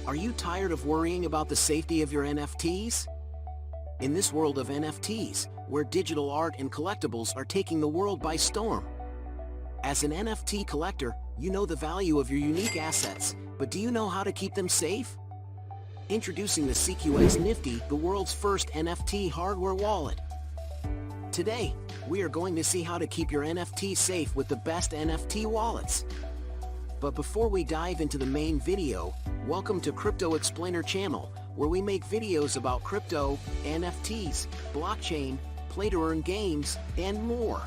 Are you tired of worrying about the safety of your NFTs? In this world of NFTs, where digital art and collectibles are taking the world by storm. As an NFT collector, you know the value of your unique assets, but do you know how to keep them safe? Introducing the Secux Nifty, the world's first NFT hardware wallet. Today, we are going to see how to keep your NFT safe with the best NFT wallets. But before we dive into the main video, welcome to Crypto Explainer channel, where we make videos about crypto, NFTs, blockchain, play-to-earn games, and more.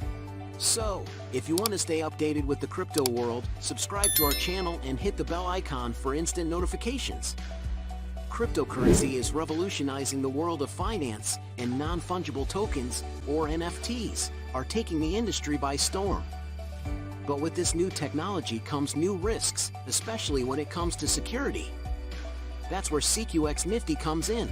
So, if you want to stay updated with the crypto world, subscribe to our channel and hit the bell icon for instant notifications. Cryptocurrency is revolutionizing the world of finance, and non-fungible tokens, or NFTs, are taking the industry by storm. But with this new technology comes new risks, especially when it comes to security. That's where Secux Nifty comes in.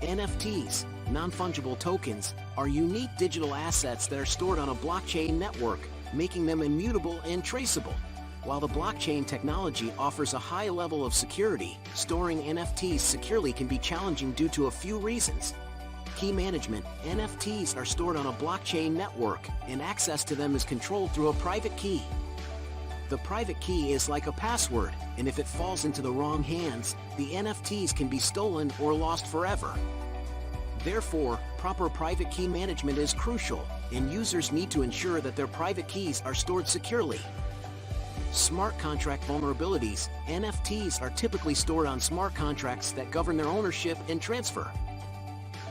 NFTs, non-fungible tokens, are unique digital assets that are stored on a blockchain network, making them immutable and traceable. While the blockchain technology offers a high level of security, storing NFTs securely can be challenging due to a few reasons. Key management: NFTs are stored on a blockchain network, and access to them is controlled through a private key. The private key is like a password, and if it falls into the wrong hands, the NFTs can be stolen or lost forever. Therefore, proper private key management is crucial, and users need to ensure that their private keys are stored securely. Smart contract vulnerabilities: NFTs are typically stored on smart contracts that govern their ownership and transfer.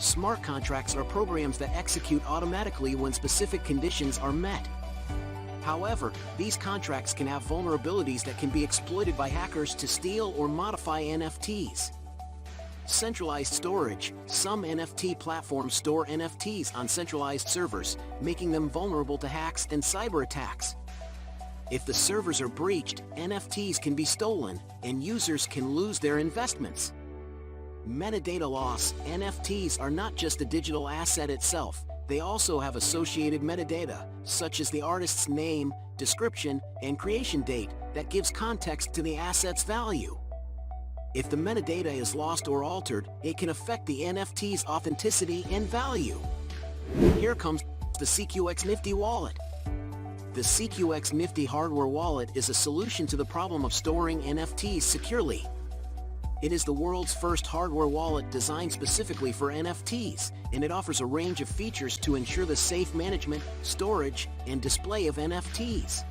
Smart contracts are programs that execute automatically when specific conditions are met. However, these contracts can have vulnerabilities that can be exploited by hackers to steal or modify NFTs. Centralized storage: some NFT platforms store NFTs on centralized servers, making them vulnerable to hacks and cyber attacks. If the servers are breached, NFTs can be stolen, and users can lose their investments. Metadata loss: NFTs are not just a digital asset itself, they also have associated metadata, such as the artist's name, description, and creation date, that gives context to the asset's value. If the metadata is lost or altered, it can affect the NFT's authenticity and value. Here comes the Secux Nifty wallet. The Secux Nifty hardware wallet is a solution to the problem of storing NFTs securely. It is the world's first hardware wallet designed specifically for NFTs, and it offers a range of features to ensure the safe management, storage, and display of NFTs.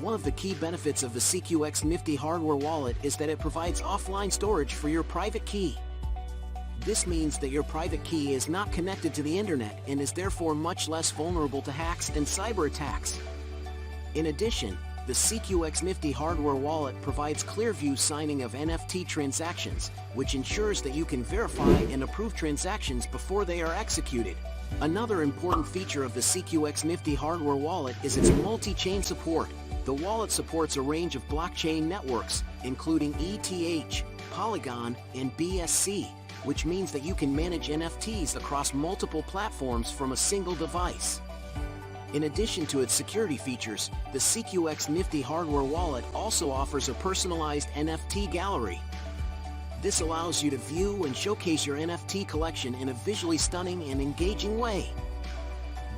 One of the key benefits of the Secux Nifty hardware wallet is that it provides offline storage for your private key. This means that your private key is not connected to the internet and is therefore much less vulnerable to hacks and cyber attacks. In addition, the Secux Nifty hardware wallet provides clear-view signing of NFT transactions, which ensures that you can verify and approve transactions before they are executed. Another important feature of the Secux Nifty hardware wallet is its multi-chain support. The wallet supports a range of blockchain networks, including ETH, Polygon, and BSC, which means that you can manage NFTs across multiple platforms from a single device. In addition to its security features, the Secux Nifty hardware wallet also offers a personalized NFT gallery. This allows you to view and showcase your NFT collection in a visually stunning and engaging way.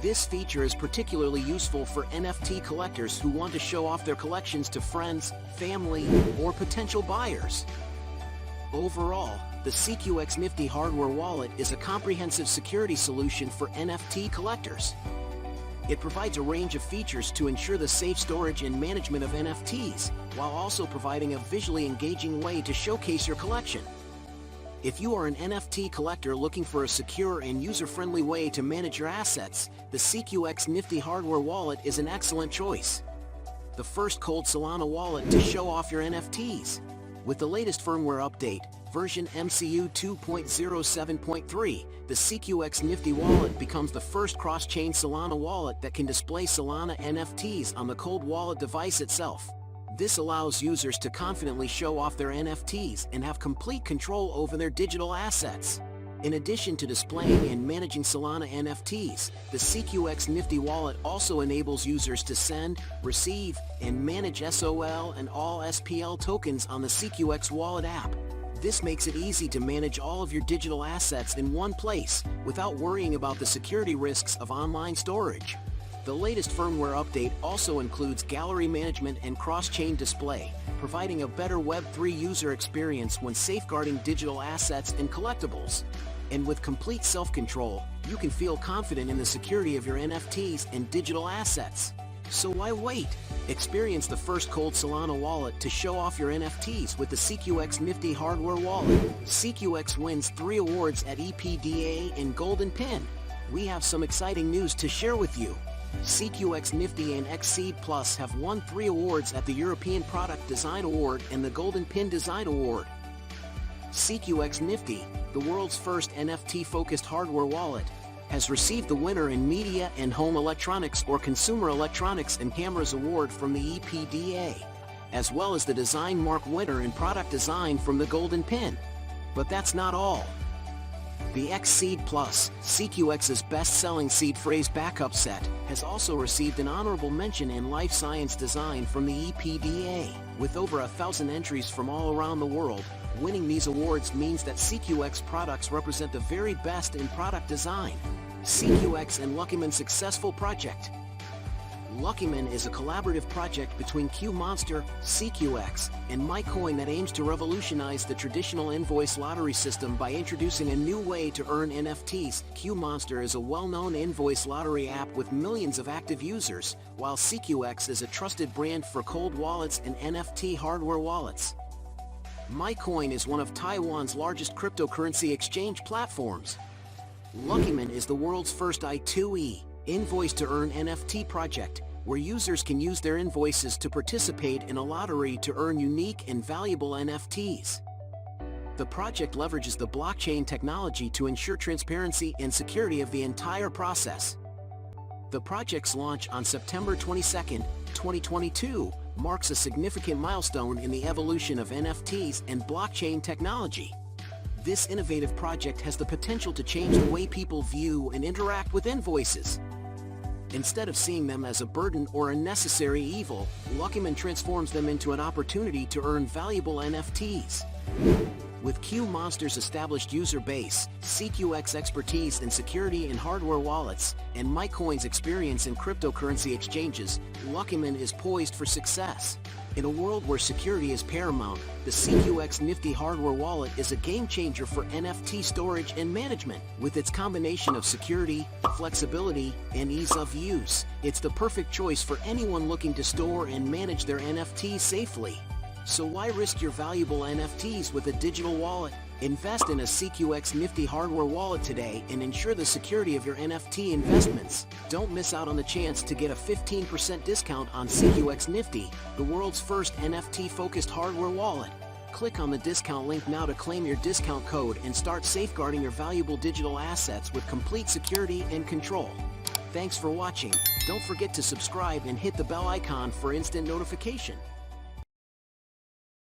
This feature is particularly useful for NFT collectors who want to show off their collections to friends, family, or potential buyers. Overall, the Secux Nifty hardware wallet is a comprehensive security solution for NFT collectors. It provides a range of features to ensure the safe storage and management of NFTs, while also providing a visually engaging way to showcase your collection. If you are an NFT collector looking for a secure and user-friendly way to manage your assets, the Secux Nifty hardware wallet is an excellent choice. The first cold Solana wallet to show off your NFTs. With the latest firmware update, version MCU 2.07.3, the Secux Nifty wallet becomes the first cross-chain Solana wallet that can display Solana NFTs on the cold wallet device itself. This allows users to confidently show off their NFTs and have complete control over their digital assets. In addition to displaying and managing Solana NFTs, the Secux Nifty wallet also enables users to send, receive, and manage SOL and all SPL tokens on the Secux wallet app. This makes it easy to manage all of your digital assets in one place, without worrying about the security risks of online storage. The latest firmware update also includes gallery management and cross-chain display, providing a better Web3 user experience when safeguarding digital assets and collectibles. And with complete self-control, you can feel confident in the security of your NFTs and digital assets. So why wait? Experience the first cold Solana wallet to show off your NFTs with the Secux Nifty hardware wallet. Secux wins 3 awards at EPDA and Golden Pin. We have some exciting news to share with you. Secux Nifty and Xseed Plus have won 3 awards at the European Product Design Award and the Golden Pin Design Award. Secux Nifty, the world's first NFT-focused hardware wallet, has received the winner in Media and Home Electronics or Consumer Electronics and Cameras Award from the EPDA, as well as the Design Mark winner in Product Design from the Golden Pin. But that's not all. The Xseed Plus, Secux's best-selling seed phrase backup set, has also received an honorable mention in Life Science Design from the EPDA. With over 1,000 entries from all around the world, winning these awards means that Secux products represent the very best in product design. Secux and Luckyman's successful project. Luckyman is a collaborative project between QMonster, Secux, and MyCoin that aims to revolutionize the traditional invoice lottery system by introducing a new way to earn NFTs. QMonster is a well-known invoice lottery app with millions of active users, while Secux is a trusted brand for cold wallets and NFT hardware wallets. MyCoin is one of Taiwan's largest cryptocurrency exchange platforms. Luckyman is the world's first I2E, Invoice to Earn NFT project, where users can use their invoices to participate in a lottery to earn unique and valuable NFTs. The project leverages the blockchain technology to ensure transparency and security of the entire process. The project's launch on September 22, 2022, marks a significant milestone in the evolution of NFTs and blockchain technology. This innovative project has the potential to change the way people view and interact with invoices. Instead of seeing them as a burden or a necessary evil, Luckyman transforms them into an opportunity to earn valuable NFTs. With QMonster's established user base, Secux expertise in security and hardware wallets, and MyCoin's experience in cryptocurrency exchanges, Luckyman is poised for success. In a world where security is paramount, the Secux Nifty hardware wallet is a game-changer for NFT storage and management. With its combination of security, flexibility, and ease of use, it's the perfect choice for anyone looking to store and manage their NFTs safely. So why risk your valuable NFTs with a digital wallet? Invest in a Secux Nifty hardware wallet today and ensure the security of your NFT investments. Don't miss out on the chance to get a 15% discount on Secux Nifty, the world's first NFT-focused hardware wallet. Click on the discount link now to claim your discount code and start safeguarding your valuable digital assets with complete security and control. Thanks for watching. Don't forget to subscribe and hit the bell icon for instant notification.